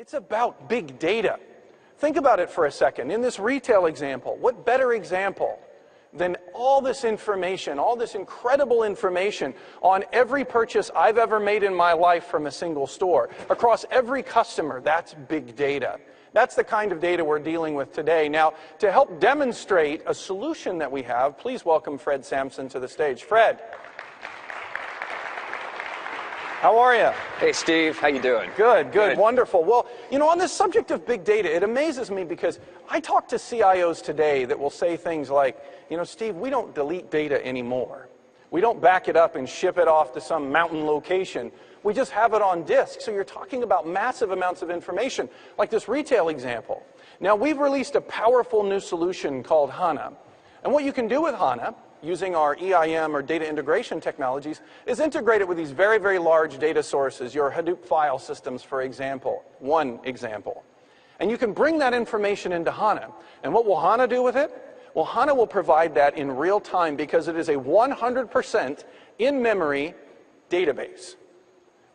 It's about big data. Think about it for a second. In this retail example, what better example than all this information, all this incredible information on every purchase I've ever made in my life from a single store, across every customer? That's big data. That's the kind of data we're dealing with today. Now, to help demonstrate a solution that we have, please welcome Fred Sampson to the stage. Fred. How are you? Hey, Steve. How you doing? Good, good, wonderful. Well, you know, on this subject of big data, it amazes me because I talk to CIOs today that will say things like, you know, Steve, we don't delete data anymore. We don't back it up and ship it off to some mountain location. We just have it on disk. So you're talking about massive amounts of information, like this retail example. Now, we've released a powerful new solution called HANA. And what you can do with HANA, using our EIM or data integration technologies, is integrate it with these very, very large data sources, your Hadoop file systems, for example, one example. And you can bring that information into HANA. And what will HANA do with it? Well, HANA will provide that in real time because it is a 100% in-memory database.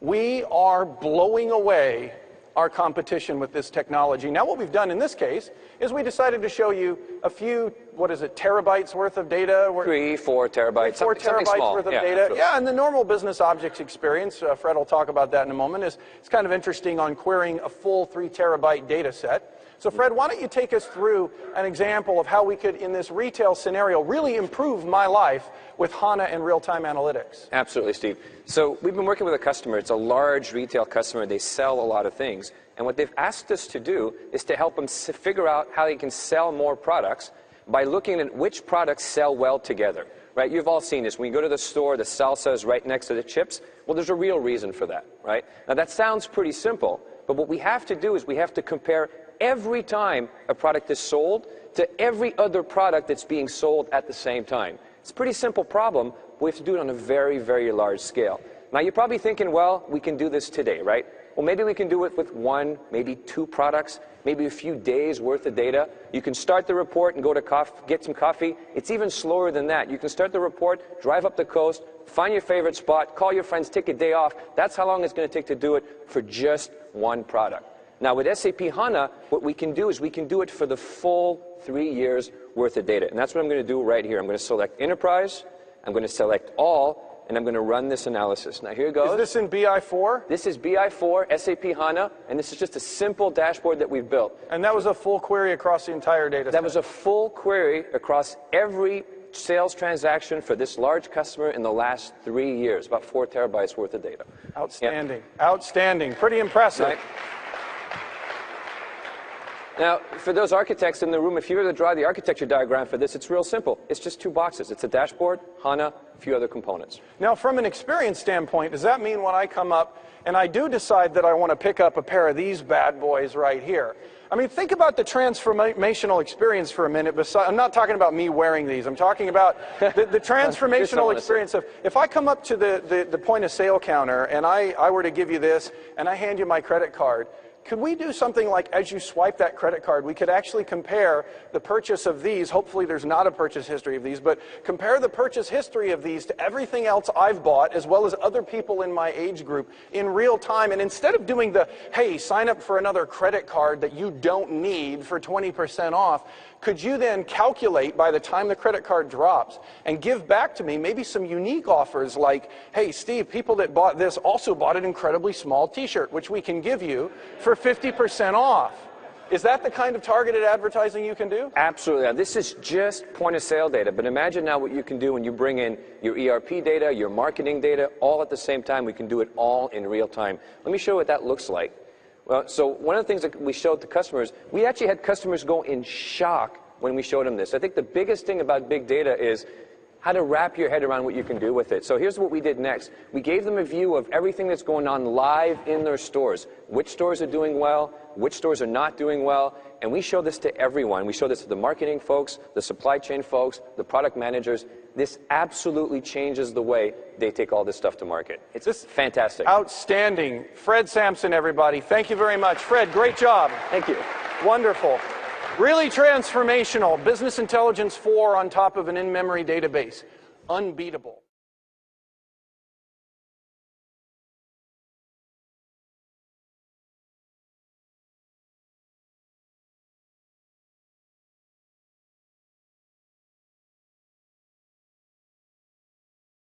We are blowing away our competition with this technology. Now, what we've done in this case is we decided to show you a few, what is it, terabytes worth of data? 3, 4 terabytes. 4 terabytes worth of data. Absolutely. Yeah, and the normal business objects experience, Fred will talk about that in a moment, is it's kind of interesting on querying a full 3 terabyte data set. So Fred, why don't you take us through an example of how we could, in this retail scenario, really improve my life with HANA and real-time analytics? Absolutely, Steve. So we've been working with a customer. It's a large retail customer. They sell a lot of things. And what they've asked us to do is to help them figure out how they can sell more products by looking at which products sell well together. Right? You've all seen this. When you go to the store, the salsa is right next to the chips. Well, there's a real reason for that. Right? Now, that sounds pretty simple. But what we have to do is we have to compare every time a product is sold to every other product that's being sold at the same time. It's a pretty simple problem, but we have to do it on a very, very large scale. Now, you're probably thinking, well, we can do this today, right? Well, maybe we can do it with 1, maybe 2 products, maybe a few days worth of data. You can start the report and go to get some coffee. It's even slower than that. You can start the report, drive up the coast, find your favorite spot, call your friends, take a day off. That's how long it's going to take to do it for just 1 product. Now, with SAP HANA, what we can do is we can do it for the full 3 years worth of data. And that's what I'm going to do right here. I'm going to select Enterprise, I'm going to select All, and I'm going to run this analysis. Now, here it goes. Is this in BI4? This is BI4, SAP HANA, and this is just a simple dashboard that we've built. And that was a full query across the entire data set? That was a full query across every sales transaction for this large customer in the last 3 years, about 4 terabytes worth of data. Outstanding. Yep. Outstanding. Pretty impressive. Right? Now, for those architects in the room, if you were to draw the architecture diagram for this, it's real simple. It's just 2 boxes. It's a dashboard, HANA, a few other components. Now, from an experience standpoint, does that mean when I come up and I do decide that I want to pick up a pair of these bad boys right here? I mean, think about the transformational experience for a minute. I'm not talking about me wearing these. I'm talking about the transformational experience of, if I come up to the point of sale counter and I were to give you this and I hand you my credit card, could we do something like, as you swipe that credit card, we could actually compare the purchase of these, hopefully there's not a purchase history of these, but compare the purchase history of these to everything else I've bought, as well as other people in my age group, in real time. And instead of doing the, hey, sign up for another credit card that you don't need for 20% off, could you then calculate by the time the credit card drops and give back to me maybe some unique offers like, hey, Steve, people that bought this also bought an incredibly small t-shirt, which we can give you for 50% off. Is that the kind of targeted advertising you can do? Absolutely. Now, this is just point of sale data, but imagine now what you can do when you bring in your ERP data, your marketing data, all at the same time. We can do it all in real time. Let me show you what that looks like. Well, so one of the things that we showed to customers, we actually had customers go in shock when we showed them this. I think the biggest thing about big data is how to wrap your head around what you can do with it. So here's what we did next. We gave them a view of everything that's going on live in their stores. Which stores are doing well, which stores are not doing well, and we show this to everyone. We show this to the marketing folks, the supply chain folks, the product managers. This absolutely changes the way they take all this stuff to market. It's just fantastic. Outstanding. Fred Sampson, everybody. Thank you very much. Fred, great job. Thank you. Wonderful. Really transformational. Business Intelligence 4 on top of an in-memory database. Unbeatable.